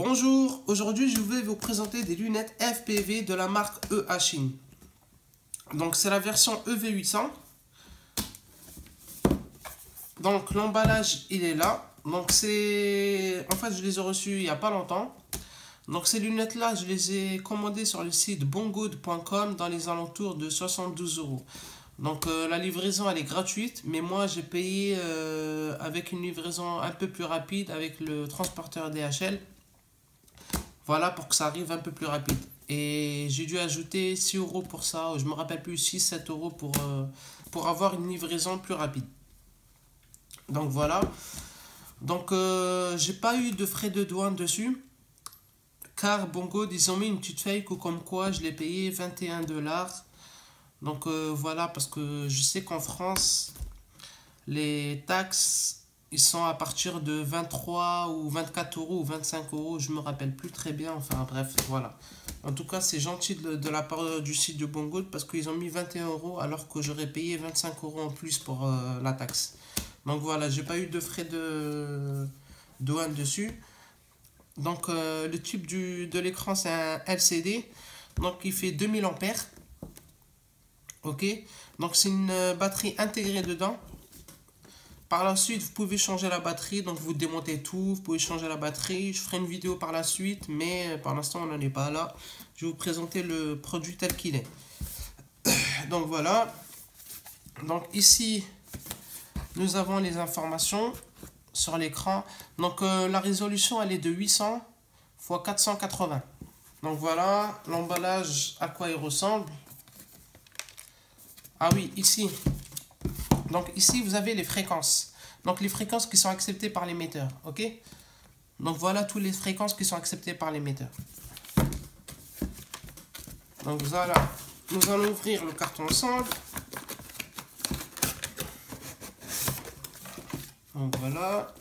Bonjour, aujourd'hui je vais vous présenter des lunettes FPV de la marque EHIN. Donc c'est la version EV800. Donc l'emballage il est là. Donc c'est... En fait je les ai reçues il n'y a pas longtemps. Donc ces lunettes là je les ai commandées sur le site bongood.com dans les alentours de 72 €. Donc la livraison elle est gratuite, mais moi j'ai payé avec une livraison un peu plus rapide avec le transporteur DHL. Voilà, pour que ça arrive un peu plus rapide. Et j'ai dû ajouter 6 € pour ça, je me rappelle plus, 6-7 € pour avoir une livraison plus rapide. Donc voilà. Donc j'ai pas eu de frais de douane dessus. Car Bongood, ils ont mis une petite fake ou comme quoi je l'ai payé 21 $. Donc voilà, parce que je sais qu'en France, les taxes, ils sont à partir de 23 ou 24 € ou 25 €, je me rappelle plus très bien, enfin bref, voilà. En tout cas, c'est gentil de la part du site de Bongood parce qu'ils ont mis 21 € alors que j'aurais payé 25 € en plus pour la taxe. Donc voilà, j'ai pas eu de frais de douane dessus. Donc le type de l'écran, c'est un LCD, donc il fait 2000 ampères. Ok, donc c'est une batterie intégrée dedans. Par la suite, vous pouvez changer la batterie, donc vous démontez tout, vous pouvez changer la batterie. Je ferai une vidéo par la suite, mais par l'instant on n'en est pas là. Je vais vous présenter le produit tel qu'il est. Donc voilà. Donc ici, nous avons les informations sur l'écran. Donc la résolution elle est de 800 x 480. Donc voilà l'emballage, à quoi il ressemble. Ah oui, ici. Donc ici, vous avez les fréquences. Donc les fréquences qui sont acceptées par l'émetteur. Ok? Donc voilà toutes les fréquences qui sont acceptées par l'émetteur. Donc voilà. Nous allons ouvrir le carton ensemble. Donc voilà.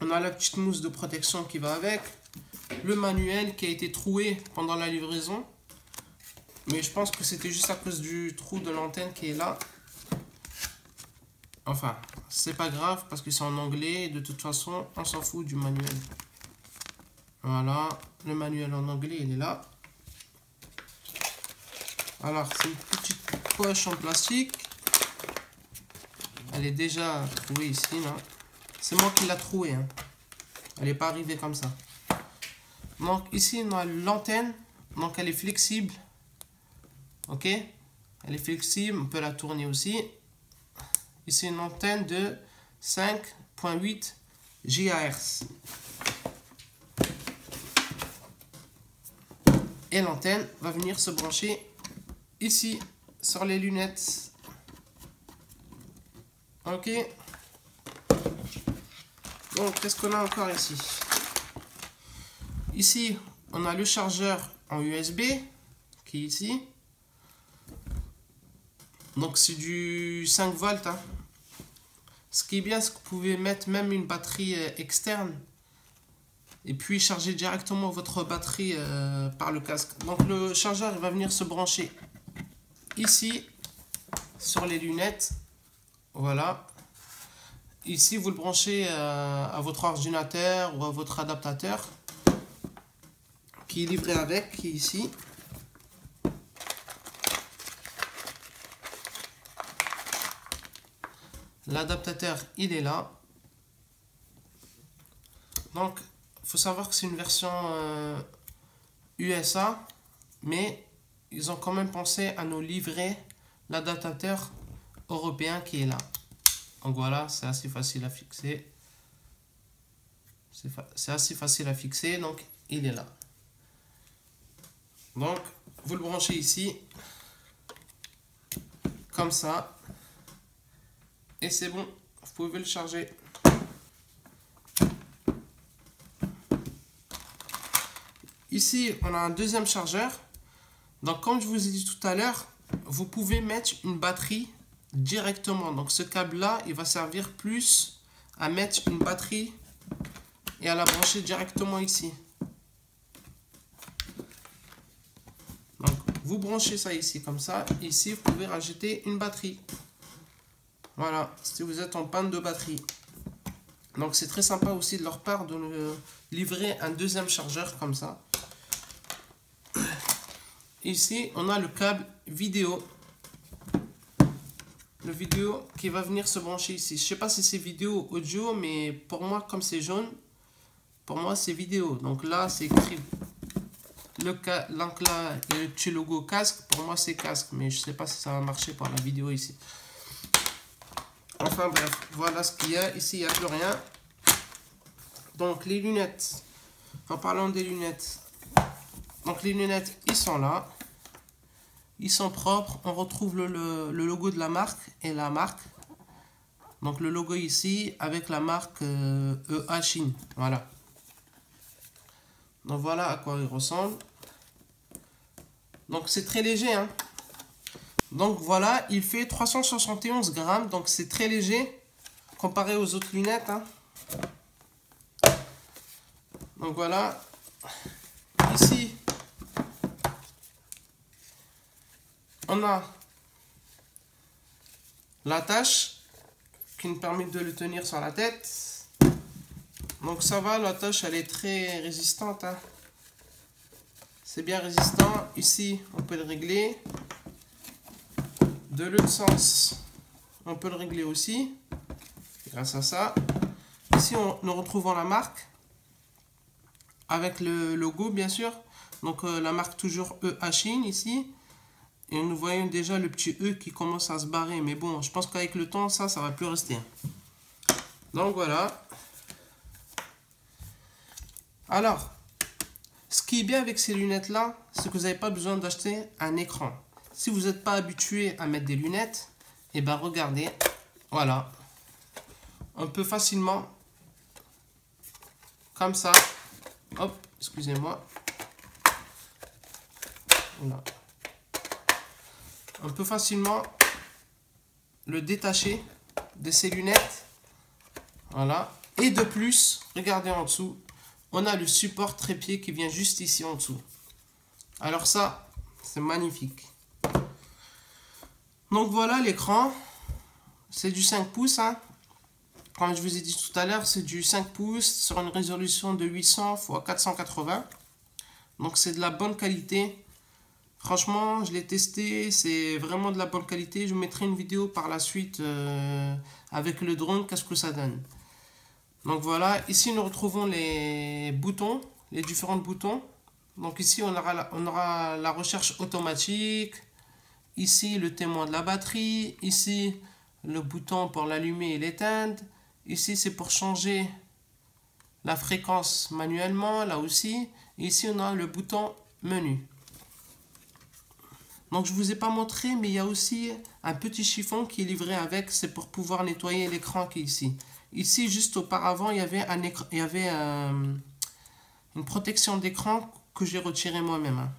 On a la petite mousse de protection qui va avec. Le manuel qui a été troué pendant la livraison. Mais je pense que c'était juste à cause du trou de l'antenne qui est là. Enfin, c'est pas grave parce que c'est en anglais. De toute façon, on s'en fout du manuel. Voilà, le manuel en anglais, il est là. Alors, c'est une petite poche en plastique. Elle est déjà trouée ici, là. C'est moi qui l'ai trouée, hein. Elle n'est pas arrivée comme ça. Donc, ici, on a l'antenne. Donc, elle est flexible. Ok, elle est flexible, on peut la tourner aussi. Ici une antenne de 5.8 GHz. Et l'antenne va venir se brancher ici sur les lunettes. Ok. Donc qu'est-ce qu'on a encore ici? Ici on a le chargeur en USB qui est ici. Donc c'est du 5 volts. Hein. Ce qui est bien, c'est que vous pouvez mettre même une batterie externe et puis charger directement votre batterie par le casque. Donc le chargeur il va venir se brancher ici sur les lunettes. Voilà. Ici vous le branchez à votre ordinateur ou à votre adaptateur qui est livré avec, qui est ici. L'adaptateur, il est là. Donc, il faut savoir que c'est une version USA, mais ils ont quand même pensé à nous livrer l'adaptateur européen qui est là. Donc voilà, c'est assez facile à fixer. C'est assez facile à fixer, donc il est là. Donc, vous le branchez ici, comme ça. Et c'est bon, vous pouvez le charger. Ici, on a un deuxième chargeur. Donc, comme je vous ai dit tout à l'heure, vous pouvez mettre une batterie directement. Donc, ce câble-là, il va servir plus à mettre une batterie et à la brancher directement ici. Donc, vous branchez ça ici, comme ça. Ici, vous pouvez rajouter une batterie. Voilà, si vous êtes en panne de batterie. Donc c'est très sympa aussi de leur part de nous livrer un deuxième chargeur comme ça. Ici, on a le câble vidéo. Le vidéo qui va venir se brancher ici. Je sais pas si c'est vidéo ou audio, mais pour moi, comme c'est jaune, pour moi c'est vidéo. Donc là, c'est écrit donc là, il y a le petit logo casque. Pour moi, c'est casque, mais je sais pas si ça va marcher pour la vidéo ici. Enfin bref, voilà ce qu'il y a. Ici, il n'y a plus rien. Donc les lunettes. En parlant des lunettes. Donc les lunettes, ils sont là. Ils sont propres. On retrouve le logo de la marque et la marque. Donc le logo ici avec la marque EA Chine. Voilà. Donc voilà à quoi il ressemble. Donc c'est très léger. Hein. Donc voilà, il fait 371 grammes. Donc c'est très léger comparé aux autres lunettes. Hein. Donc voilà. Ici, on a l'attache qui nous permet de le tenir sur la tête. Donc ça va, l'attache elle est très résistante. Hein. C'est bien résistant. Ici, on peut le régler. De l'autre sens, on peut le régler aussi. Grâce à ça. Ici, nous retrouvons la marque. Avec le logo, bien sûr. Donc la marque toujours EA Chine ici. Et nous voyons déjà le petit E qui commence à se barrer. Mais bon, je pense qu'avec le temps, ça va plus rester. Donc voilà. Alors, ce qui est bien avec ces lunettes-là, c'est que vous n'avez pas besoin d'acheter un écran. Si vous n'êtes pas habitué à mettre des lunettes, et ben regardez. Voilà. On peut facilement, comme ça. Hop, excusez-moi. Voilà. On peut facilement le détacher de ces lunettes. Voilà. Et de plus, regardez en dessous, on a le support trépied qui vient juste ici en dessous. Alors ça, c'est magnifique. Donc voilà l'écran. C'est du 5 pouces. Hein. Comme je vous ai dit tout à l'heure, c'est du 5 pouces sur une résolution de 800 x 480. Donc c'est de la bonne qualité. Franchement, je l'ai testé, c'est vraiment de la bonne qualité. Je vous mettrai une vidéo par la suite avec le drone, qu'est-ce que ça donne. Donc voilà, ici nous retrouvons les boutons, les différents boutons. Donc ici on aura la recherche automatique. Ici le témoin de la batterie. Ici le bouton pour l'allumer et l'éteindre. Ici c'est pour changer la fréquence manuellement, là aussi. Et ici on a le bouton menu. Donc je ne vous ai pas montré, mais il y a aussi un petit chiffon qui est livré avec. C'est pour pouvoir nettoyer l'écran qui est ici. Ici, juste auparavant, il y avait une protection d'écran que j'ai retiré moi-même. Hein.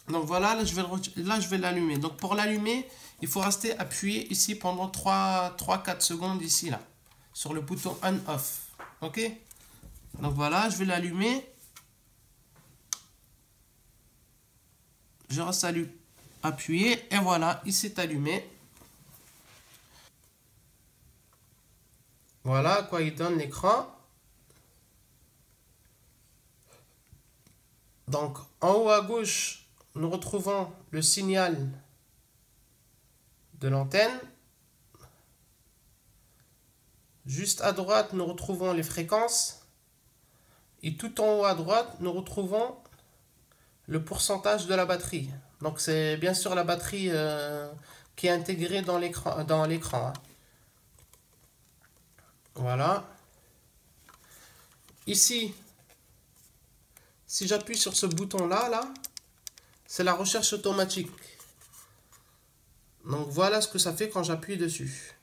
Donc voilà, là je vais l'allumer. Donc pour l'allumer, il faut rester appuyé ici pendant 3-4 secondes ici, là. Sur le bouton on-off. Ok? Donc voilà, je vais l'allumer. Je reste appuyé et voilà, il s'est allumé. Voilà à quoi il donne l'écran. Donc en haut à gauche, nous retrouvons le signal de l'antenne. Juste à droite, nous retrouvons les fréquences. Et tout en haut à droite, nous retrouvons le pourcentage de la batterie. Donc c'est bien sûr la batterie qui est intégrée dans l'écran. Hein. Voilà. Ici, si j'appuie sur ce bouton-là, c'est la recherche automatique. Donc voilà ce que ça fait quand j'appuie dessus.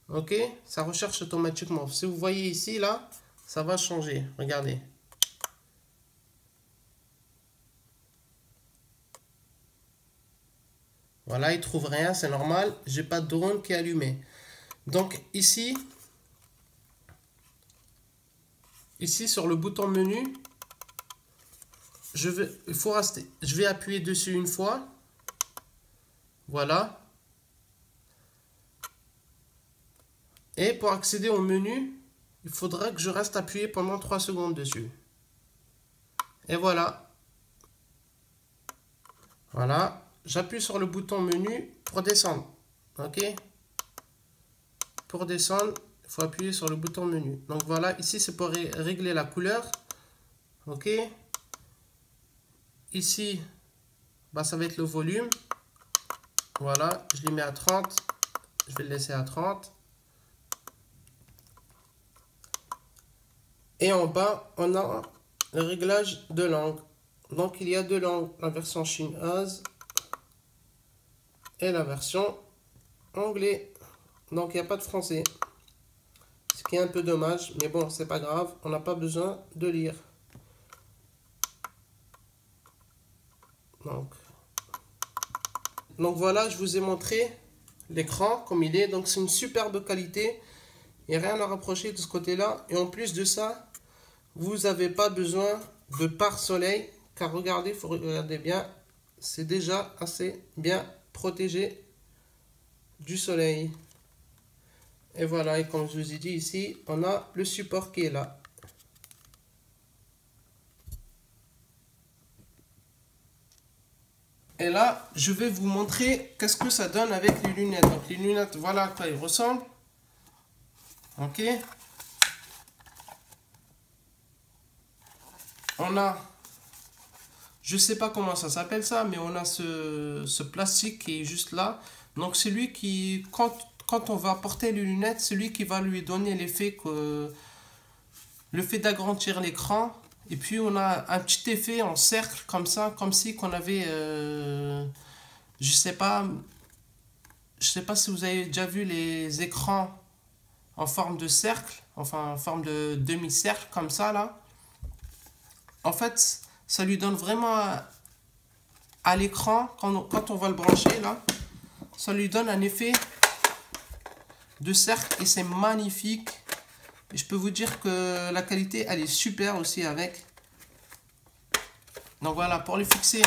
Ok, ça recherche automatiquement. Si vous voyez ici, là, ça va changer. Regardez. Voilà, il trouve rien, c'est normal. J'ai pas de drone qui est allumé. Donc ici sur le bouton menu, je vais appuyer dessus une fois. Voilà. Et pour accéder au menu, il faudra que je reste appuyé pendant 3 secondes dessus. Et voilà. Voilà. J'appuie sur le bouton menu pour descendre. OK? Pour descendre, il faut appuyer sur le bouton menu. Donc voilà, ici c'est pour régler la couleur. OK? Ici, bah, ça va être le volume. Voilà, je l'ai mis à 30. Je vais le laisser à 30. Et en bas, on a le réglage de langue. Donc il y a 2 langues, la version chinoise et la version anglais. Donc il n'y a pas de français. Ce qui est un peu dommage, mais bon, c'est pas grave, on n'a pas besoin de lire. Donc voilà, je vous ai montré l'écran comme il est. Donc c'est une superbe qualité. Il n'y a rien à rapprocher de ce côté-là. Et en plus de ça, vous n'avez pas besoin de pare-soleil. Car regardez, il faut regarder bien. C'est déjà assez bien protégé du soleil. Et voilà, et comme je vous ai dit ici, on a le support qui est là. Et là, je vais vous montrer qu'est-ce que ça donne avec les lunettes. Donc les lunettes, voilà à quoi ils ressemblent. OK. On a, je sais pas comment ça s'appelle ça, mais on a ce plastique qui est juste là. Donc c'est lui qui, quand on va porter les lunettes, c'est lui qui va lui donner l'effet d'agrandir l'écran. Et puis on a un petit effet en cercle comme ça, comme si qu'on avait, je sais pas si vous avez déjà vu les écrans en forme de cercle, enfin en forme de demi-cercle comme ça là. En fait, ça lui donne vraiment à l'écran, quand on va le brancher là, ça lui donne un effet de cercle et c'est magnifique. Et je peux vous dire que la qualité, elle est super aussi avec. Donc voilà, pour les fixer,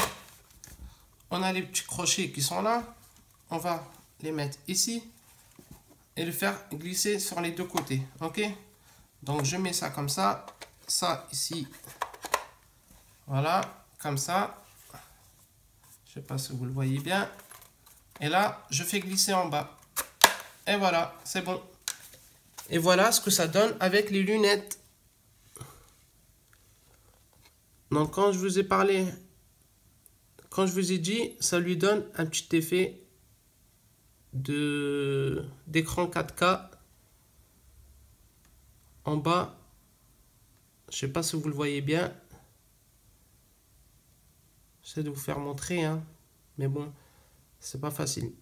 on a les petits crochets qui sont là. On va les mettre ici et le faire glisser sur les deux côtés. OK? Donc je mets ça comme ça ici. Voilà, comme ça. Je sais pas si vous le voyez bien. Et là, je fais glisser en bas. Et voilà, c'est bon. Et voilà ce que ça donne avec les lunettes. Donc quand je vous ai parlé, quand je vous ai dit, ça lui donne un petit effet d'écran 4K en bas. Je sais pas si vous le voyez bien. J'essaie de vous faire montrer, hein. Mais bon, c'est pas facile.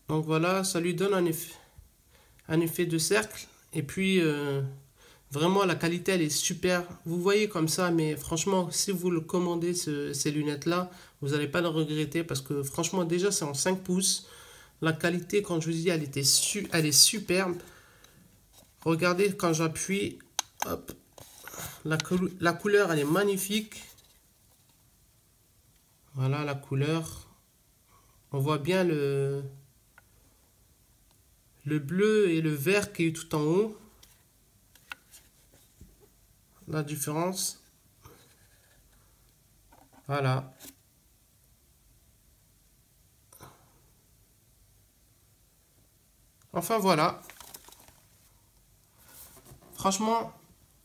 Donc voilà, ça lui donne un effet de cercle. Et puis, vraiment, la qualité, elle est super. Vous voyez comme ça, mais franchement, si vous le commandez, ces lunettes-là, vous n'allez pas le regretter. Parce que franchement, déjà, c'est en 5 pouces. La qualité, quand je vous dis, elle est superbe. Regardez, quand j'appuie, hop, la couleur, elle est magnifique. Voilà la couleur. On voit bien le bleu et le vert qui est tout en haut. La différence. Voilà. Enfin voilà. Franchement,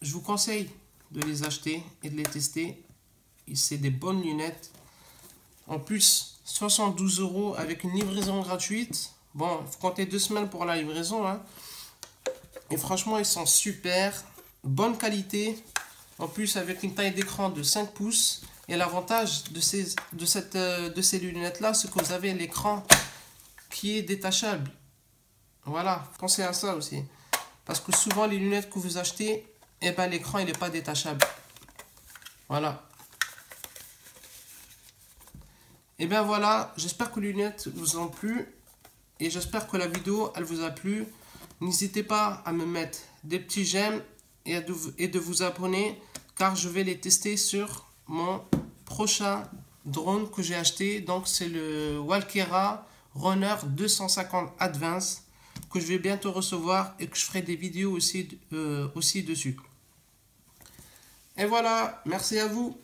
je vous conseille de les acheter et de les tester. C'est des bonnes lunettes. En plus, 72 € avec une livraison gratuite. Bon, il faut compter 2 semaines pour la livraison, hein. Et franchement, ils sont super. Bonne qualité. En plus, avec une taille d'écran de 5 pouces. Et l'avantage de ces lunettes-là, c'est que vous avez l'écran qui est détachable. Voilà, pensez à ça aussi. Parce que souvent, les lunettes que vous achetez, eh ben, l'écran, il n'est pas détachable. Voilà. Et bien voilà, j'espère que les lunettes vous ont plu. Et j'espère que la vidéo, elle vous a plu. N'hésitez pas à me mettre des petits j'aime et de vous abonner. car je vais les tester sur mon prochain drone que j'ai acheté. Donc c'est le Walkera Runner 250 Advance que je vais bientôt recevoir et que je ferai des vidéos aussi dessus. Et voilà, merci à vous.